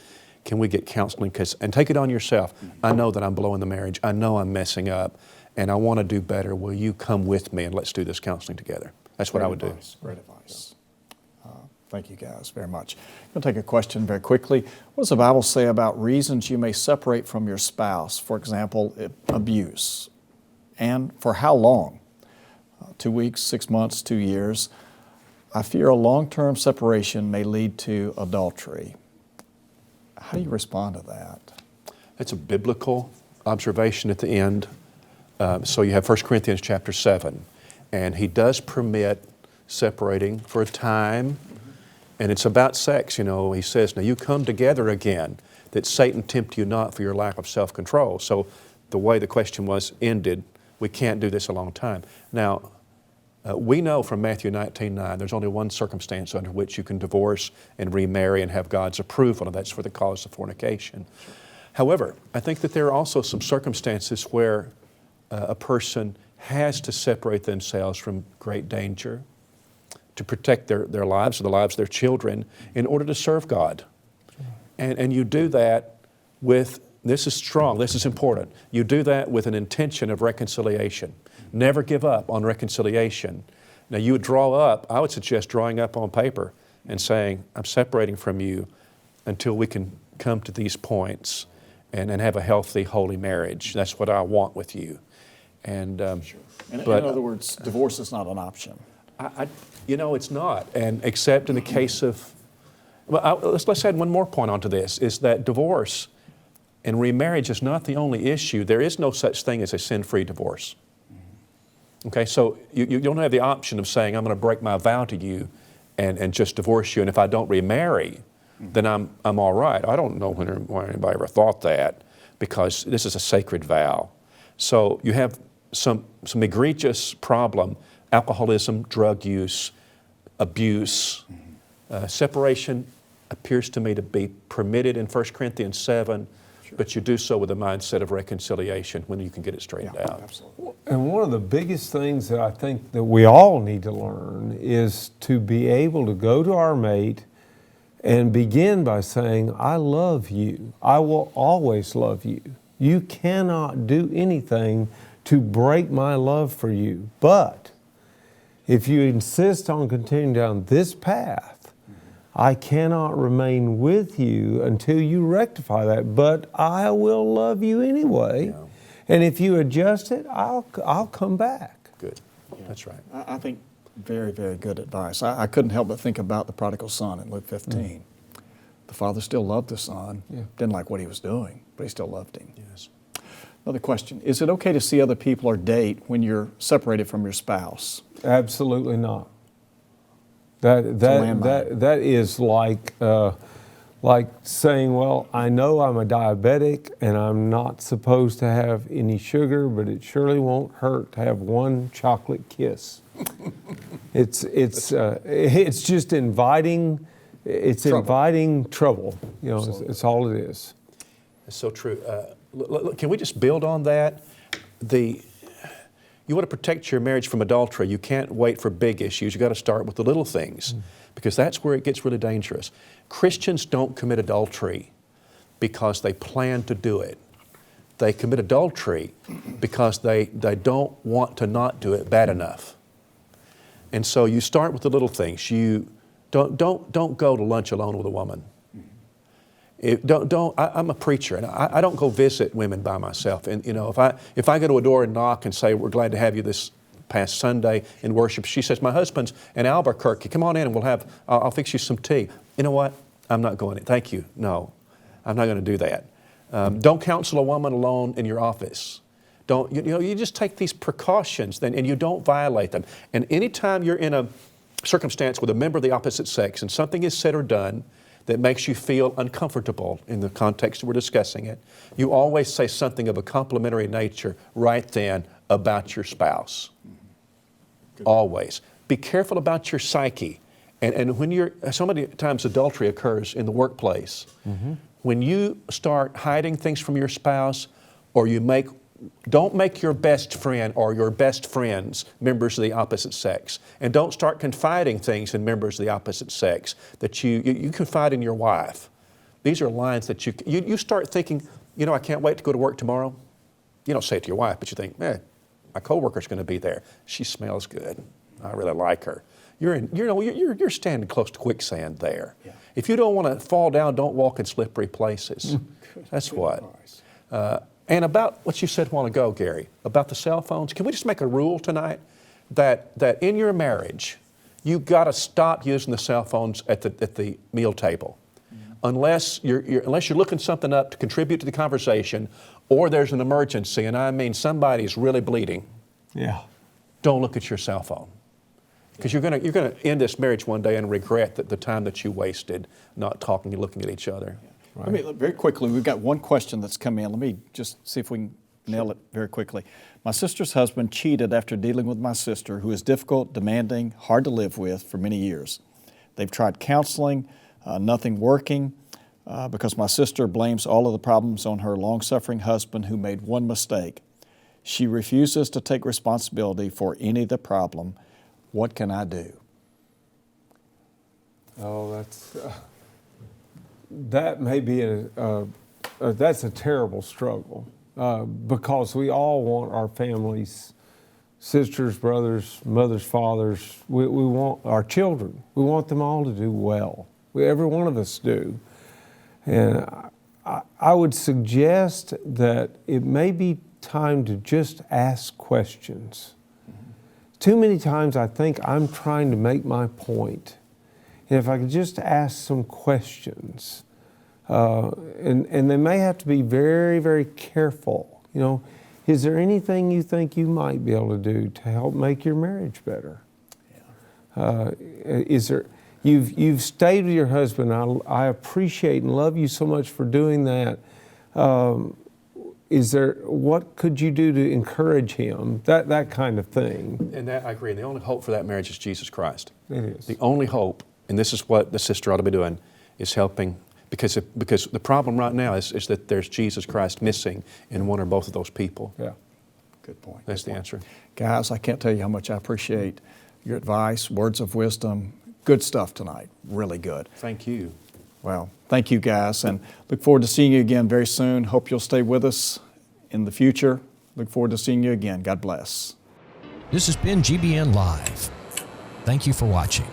S4: Can we get counseling? And take it on yourself. I know that I'm blowing the marriage. I know I'm messing up, and I want to do better. Will you come with me and let's do this counseling together? That's what I would do.
S3: Great advice. Thank you guys very much. I'm going to take a question very quickly. What does the Bible say about reasons you may separate from your spouse? For example, abuse. And for how long? 2 weeks, 6 months, 2 years. I fear a long-term separation may lead to adultery. How do you respond to that?
S4: That's a biblical observation at the end. So you have 1 Corinthians chapter 7, and he does permit separating for a time, and it's about sex. He says, now you come together again, that Satan tempt you not for your lack of self-control. So the way the question was ended, we can't do this a long time. Now, we know from Matthew 19:9, there's only one circumstance under which you can divorce and remarry and have God's approval, and that's for the cause of fornication. However, I think that there are also some circumstances where a person has to separate themselves from great danger to protect their lives or the lives of their children in order to serve God. And you do that with, this is strong, this is important, you do that with an intention of reconciliation. Never give up on reconciliation. Now you would I would suggest drawing up on paper and saying, I'm separating from you until we can come to these points and have a healthy, holy marriage. That's what I want with you. And,
S3: in other words, divorce is not an option.
S4: It's not. And except in the case of, let's add one more point onto this, is that divorce and remarriage is not the only issue. There is no such thing as a sin-free divorce. Okay, so you don't have the option of saying, I'm going to break my vow to you and just divorce you, and if I don't remarry, then I'm all right. I don't know when anybody ever thought that, because this is a sacred vow. So you have some egregious problem, alcoholism, drug use, abuse. Separation appears to me to be permitted in 1 Corinthians 7, but you do so with a mindset of reconciliation when you can get it straightened out.
S3: Absolutely.
S1: And one of the biggest things that I think that we all need to learn is to be able to go to our mate and begin by saying, I love you. I will always love you. You cannot do anything to break my love for you. But if you insist on continuing down this path, I cannot remain with you until you rectify that, but I will love you anyway. Yeah. And if you adjust it, I'll come back.
S4: Good. That's right.
S3: I think very, very good advice. I couldn't help but think about the prodigal son in Luke 15. The father still loved the son, didn't like what he was doing, but he still loved him.
S4: Yes.
S3: Another question, is it okay to see other people or date when you're separated from your spouse?
S1: Absolutely not. That is like saying, well, I know I'm a diabetic and I'm not supposed to have any sugar, but it surely won't hurt to have one chocolate kiss. It's just inviting. It's trouble. Inviting trouble. It's all it is.
S4: It's so true. Can we just build on that? You want to protect your marriage from adultery. You can't wait for big issues. You've got to start with the little things, because that's where it gets really dangerous. Christians don't commit adultery because they plan to do it. They commit adultery because they don't want to not do it bad enough. And so you start with the little things. You don't go to lunch alone with a woman. I'm a preacher, and I don't go visit women by myself. And if I go to a door and knock and say, "We're glad to have you this past Sunday in worship," she says, "My husband's in Albuquerque. Come on in, and I'll fix you some tea." You know what? I'm not going in. Thank you. No, I'm not going to do that. Don't counsel a woman alone in your office. You just take these precautions and you don't violate them. And anytime you're in a circumstance with a member of the opposite sex and something is said or done that makes you feel uncomfortable in the context we're discussing it, you always say something of a complimentary nature right then about your spouse. Always. Be careful about your psyche. And when so many times adultery occurs in the workplace. When you start hiding things from your spouse, or don't make your best friend or your best friends members of the opposite sex. And don't start confiding things in members of the opposite sex that you confide in your wife. These are lines that you start thinking, I can't wait to go to work tomorrow. You don't say it to your wife, but you think, my coworker's going to be there. She smells good. I really like her. You're standing close to quicksand there. Yeah. If you don't want to fall down, don't walk in slippery places. That's what. And about what you said a while ago, Gary, about the cell phones, can we just make a rule tonight that in your marriage, you've got to stop using the cell phones at the meal table, unless you're looking something up to contribute to the conversation, or there's an emergency, and I mean somebody's really bleeding.
S1: Yeah.
S4: Don't look at your cell phone, because you're gonna end this marriage one day and regret the time that you wasted not talking and looking at each other.
S3: Right. Let me, very quickly, we've got one question that's come in. Let me just see if we can nail it very quickly. My sister's husband cheated after dealing with my sister, who is difficult, demanding, hard to live with for many years. They've tried counseling, nothing working, because my sister blames all of the problems on her long-suffering husband who made one mistake. She refuses to take responsibility for any of the problem. What can I do?
S1: Oh, that may be that's a terrible struggle, because we all want our families, sisters, brothers, mothers, fathers, we want our children, we want them all to do well. Every one of us do. And I would suggest that it may be time to just ask questions. Too many times I think I'm trying to make my point. And if I could just ask some questions, and they may have to be very, very careful. Is there anything you think you might be able to do to help make your marriage better? Yeah. You've stayed with your husband. I appreciate and love you so much for doing that. What could you do to encourage him? That kind of thing.
S4: And that I agree. And the only hope for that marriage is Jesus Christ.
S1: It is.
S4: The only hope, and this is what the sister ought to be doing, is helping, because the problem right now is that there's Jesus Christ missing in one or both of those people.
S1: Yeah.
S3: Good point.
S4: That's the answer.
S3: Guys, I can't tell you how much I appreciate your advice, words of wisdom. Good stuff tonight. Really good.
S4: Thank you.
S3: Well, thank you guys, and look forward to seeing you again very soon. Hope you'll stay with us in the future. Look forward to seeing you again. God bless.
S2: This has been GBN Live. Thank you for watching.